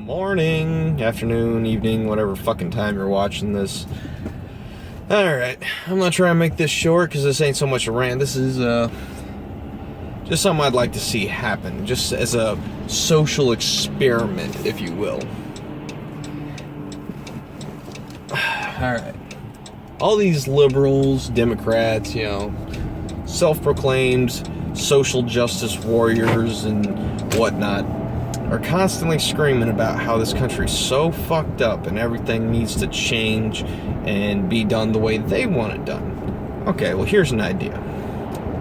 Morning, afternoon, evening, whatever fucking time you're watching this. Alright, I'm gonna try and make this short because this ain't so much a rant. This is just something I'd like to see happen, just as a social experiment, if you will. Alright. All these liberals, Democrats, self-proclaimed social justice warriors and whatnot are constantly screaming about how this country's so fucked up and everything needs to change and be done the way they want it done. Okay, well, here's an idea.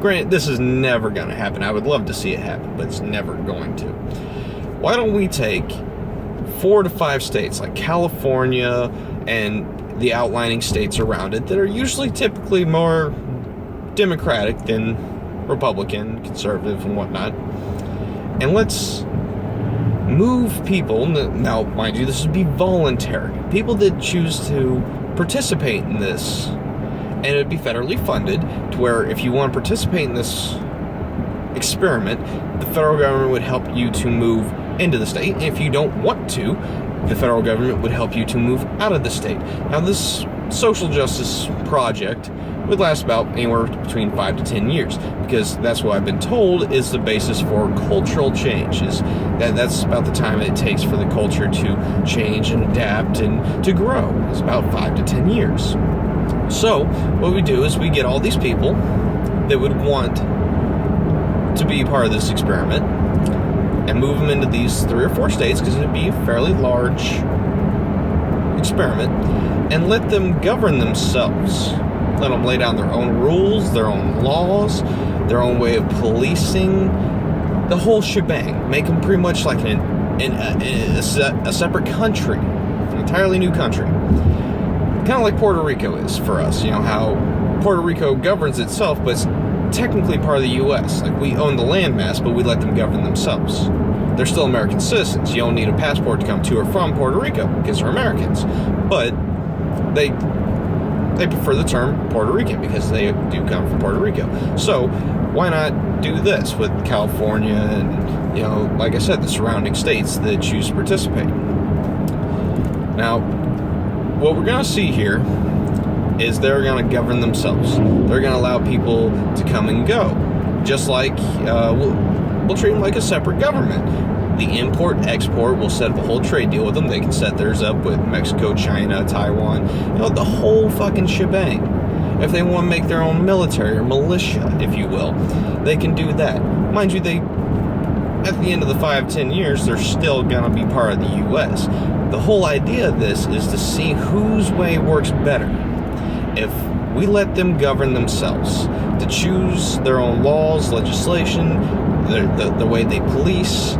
Granted, this is never going to happen. I would love to see it happen, but it's never going to. Why don't we take 4 to 5 states like California and the outlining states around it that are usually typically more Democratic than Republican, conservative, and whatnot, and let's move people. Now, mind you, this would be voluntary. People that choose to participate in this, and it would be federally funded, to where if you want to participate in this experiment, the federal government would help you to move into the state. And if you don't want to, the federal government would help you to move out of the state. Now, this social justice project would last about anywhere between 5 to 10 years, because that's what I've been told is the basis for cultural change. That's about the time it takes for the culture to change and adapt and to grow. It's about 5 to 10 years. So what we do is we get all these people that would want to be part of this experiment and move them into these 3 or 4 states, because it would be a fairly large experiment, and let them govern themselves. Let them lay down their own rules, their own laws, their own way of policing, the whole shebang. Make them pretty much like a separate country, an entirely new country. Kind of like Puerto Rico is for us. You know how Puerto Rico governs itself, but it's technically part of the U.S. Like, we own the landmass, but we let them govern themselves. They're still American citizens. You don't need a passport to come to or from Puerto Rico because they're Americans. But they prefer the term Puerto Rican because they do come from Puerto Rico. So why not do this with California and, like I said, the surrounding states that choose to participate? Now, what we're going to see here is they're going to govern themselves. They're going to allow people to come and go. Just like we'll treat them like a separate government. The import-export, will set up a whole trade deal with them. They can set theirs up with Mexico, China, Taiwan, the whole fucking shebang. If they want to make their own military or militia, if you will, they can do that. Mind you, at the end of the 5-10 years, they're still going to be part of the U.S. The whole idea of this is to see whose way works better. If we let them govern themselves, to choose their own laws, legislation, the way they police,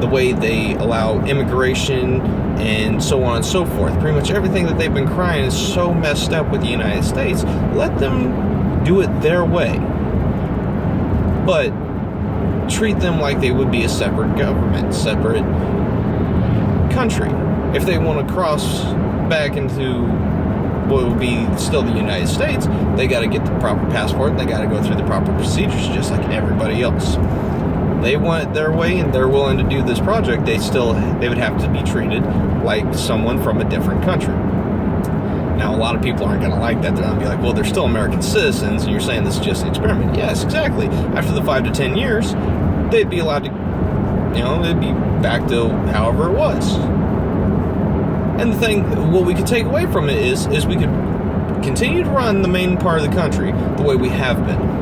the way they allow immigration, and so on and so forth. Pretty much everything that they've been crying is so messed up with the United States. Let them do it their way. But treat them like they would be a separate government, separate country. If they want to cross back into what would be still the United States, they got to get the proper passport, and they got to go through the proper procedures just like everybody else. They want it their way and they're willing to do this project, they would have to be treated like someone from a different country. Now, a lot of people aren't going to like that. They're going to be like, well, they're still American citizens, and you're saying this is just an experiment. Yes, exactly. After the 5 to 10 years, they'd be allowed to, they'd be back to however it was. And the thing, what we could take away from it is we could continue to run the main part of the country the way we have been.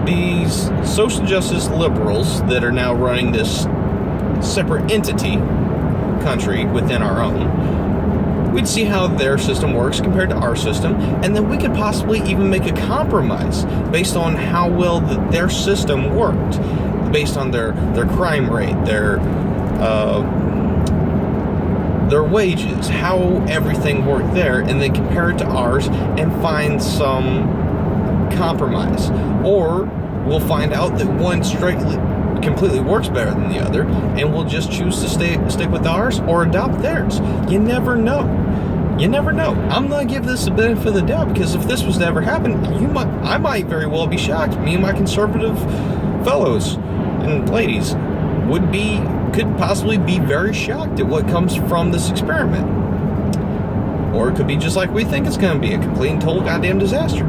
These social justice liberals that are now running this separate entity country within our own, we'd see how their system works compared to our system, and then we could possibly even make a compromise based on how well their system worked, based on their crime rate, their wages, how everything worked there, and then compare it to ours and find some compromise. Or we'll find out that one completely works better than the other, and we'll just choose to stick with ours or adopt theirs. You never know. I'm gonna give this a benefit of the doubt, because if this was to ever happen, I might very well be shocked. Me and my conservative fellows and ladies would be could possibly be very shocked at what comes from this experiment. Or it could be just like we think it's going to be, a complete and total goddamn disaster.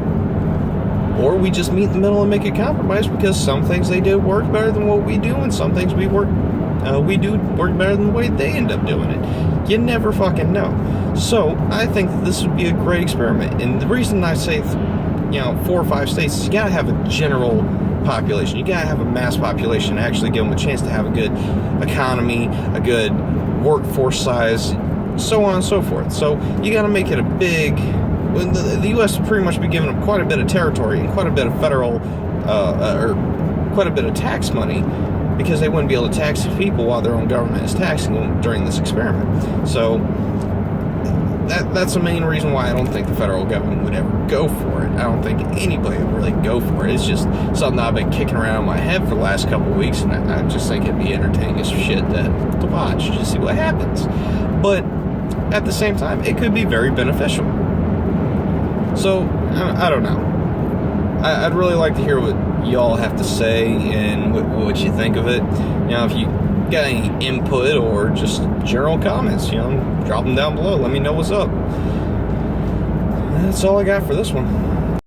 Or we just meet in the middle and make a compromise because some things they do work better than what we do, and some things we do work better than the way they end up doing it. You never fucking know. So I think that this would be a great experiment. And the reason I say, 4 or 5 states is you gotta have a general population. You gotta have a mass population to actually give them a chance to have a good economy, a good workforce size, so on and so forth. So you gotta make it a big. The U.S. would pretty much be giving them quite a bit of territory and quite a bit of federal, or quite a bit of tax money, because they wouldn't be able to tax the people while their own government is taxing them during this experiment. So that's the main reason why I don't think the federal government would ever go for it. I don't think anybody would really go for it. It's just something I've been kicking around in my head for the last couple of weeks, and I just think it'd be entertaining as shit to watch, just see what happens. But at the same time, it could be very beneficial. So, I don't know. I'd really like to hear what y'all have to say and what you think of it. If you got any input or just general comments, drop them down below. Let me know what's up. That's all I got for this one.